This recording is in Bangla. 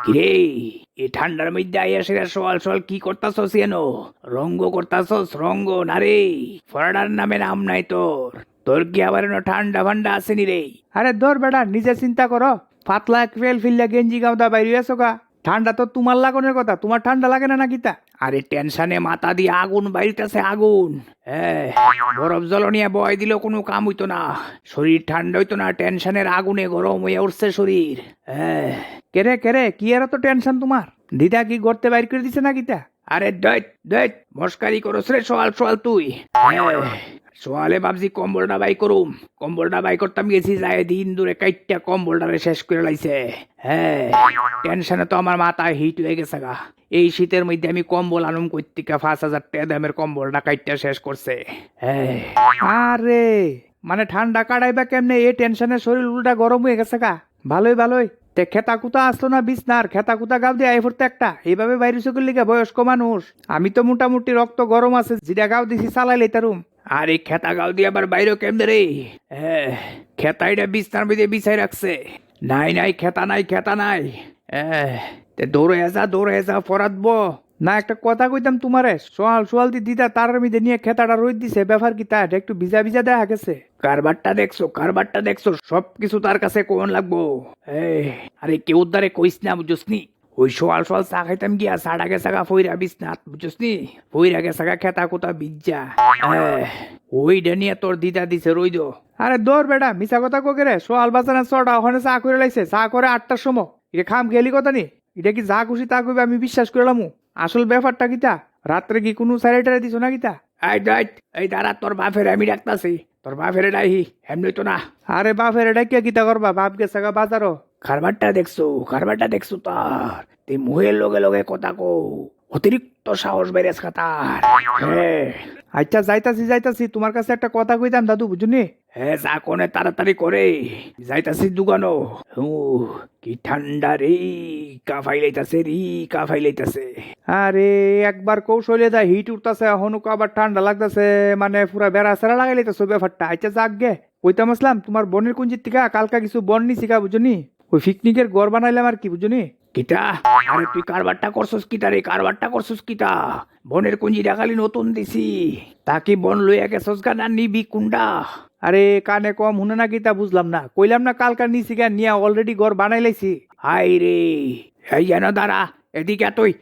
কিরে, এ ঠান্ডার মধ্যে আইয়া সেরা সওয়াল সওয়াল কি করতাছস কেন? রঙ্গ করতাছস রঙ্গ না রে? ফরাডার নামে নাম নাই তোর। তোর কি আবার এনো ঠান্ডা ফান্ডা আসেনি রে? আরে ধর বেটা, নিজে চিন্তা করো। পাতলা ফেল ফিল্লা গেঞ্জি গামদা বাইরে আছো গা। ঠান্ডা তো তোমার লাগানোর কথা, তোমার ঠান্ডা লাগে না নাকি তা? আরে টেনশনে মাথা দিয়ে আগুন বাইরিতেছে আগুন। হ্যাঁ, বরফ জল নিয়ে বয় দিলেও কোনো কাম হইতো না। শরীর ঠান্ডা হইতো না, টেনশনের আগুনে গরম হয়ে উঠছে শরীর। হ্যাঁ। কেরে কেরে কি আর তো টেনশন তোমার? দিদা কি গড়তে বাইর করে দিছে নাকি তা? আরে দৈত দৈত মস্কারি করস রে সোয়াল সোয়াল তুই। হ্যাঁ, সোয়ালে ভাবছি কম্বলটা বাই করুম। কম্বলটা বাই করতাম গেছি যায় দিন দূরে কাইটটা কম্বলটারে শেষ করে লাইছে। হ্যাঁ, টেনশনে তো আমার মাথায় হিট হয়ে গেছে গা। এই শীতের মধ্যে আমি কম্বল আনুম কইতিকা 5,000 টাকা দামের কম্বলটা কাইটটা শেষ করছে। হ্যাঁ। আরে মানে ঠান্ডা কাটাইবা কেমনে? এই টেনশনে শরীর উল্টা গরম হয়ে গেছে গা। ভালোই ভালোই। তে খেতা কুতা আসলো না বিছনার? খেতা কুতা গাও দিয়ে আই পড়তে একটা। এইভাবে বাইরে চকুর লিগে বয়স্ক মানুষ। আমি তো মোটামুটি রক্ত গরম আছে, যেটা গাও দিছি চালাই লইতারুম। আর এই খেতা গাও দিয়ে আবার বাইরেও কেমনে রে? হ্যাঁ, খেতা এটা বিছনার মধ্যে বিছাই রাখছে। নাই নাই খেতা নাই খেতা নাই। হ্যাঁ, তে দৌড়ে যা ফরাতবো। না একটা কথা কইতাম তোমারে, সোয়াল সোয়াল দি দিদা তার মধ্যে নিয়ে খেতাটা রোদ দিছে, ব্যাপার কি তা? একটু ভিজা ভিজা দেখা গেছে। কারবারটা দেখছো সবকিছু তার কাছে কোন লাগবো। এই, আরে কেউ দ্বারে কইস না বুঝছনি। ওই সোয়াল সোয়াল চা খাইতাম গিয়া সাড়া গেছে গা ফইরা বিছনাত বুঝছনি। ফইরা গেছে গা খেতা কোতা বিজ্জা। ওই নিয়ে তোর দিদা দিছে রইদ। আরে দৌড় বেটা, মিছা কথা কোকে রে? সোয়াল বাজানা ছটা, ওখানে চা করে লাইছে, চা করে 8টার সময়। এটা খাম গেলি কথা নি? এটা কি যা খুশি তা কইবে আমি বিশ্বাস করলাম? আসল ব্যাপারটা কিতা? রাত্রে কি কোনো স্যারেটারে দিছো না কিতা? এই দাঁড়া, তোর বাপের আমি ডাকতাছি। তোর বাপের ডাইহি এমনি তো না। আরে বাপের এটা কে কিতা করবা? বাপ গেছে গা বাজারও। খারবারটা দেখছো তার। তুই মুহের লগে লগে কথা কো। অতিরিক্ত সাহস বেড়েছ তার। হ্যাঁ। আচ্ছা যাইতাছি, তোমার কাছে একটা কথা কইতাম দাদু, বুঝুনি? হ্যাঁ, যা কোনে তাড়াতাড়ি করে। যাইতাছি দুগানো। কি ঠান্ডা রে, কাফাই লাইতাছে। আরে একবার কৌশলে দা হিট উঠতাছে, হনুক আবার ঠান্ডা লাগতাছে, মানে পুরা বেড়া সেরা লাগাই লাইতাছে ব্যাপারটা। আচ্ছা যাক গে, কইতাম আসলাম তোমার বোনের কুঞ্জির থেকে কালকা কিছু বন নিছি গা, বুঝুনি? ওই পিকনিকের গড় বানাইলাম আর কি, বুঝুনি? কিটা? আরে তুই কারবারটা করছস কিটা? বনের কুঞ্জি ডাকালি নতুন দিছি। তাকে বন লইয়া গেছস গা না নিবি কুন্ডা? আরে কানে কম শুনে না কিতা? বুঝলাম না। কইলাম না কালকা নিছি গা, নিয়া অলরেডি গড় বানাই লাইছি। হাই রে, এই যেন দাঁড়া, এদিকে তুই।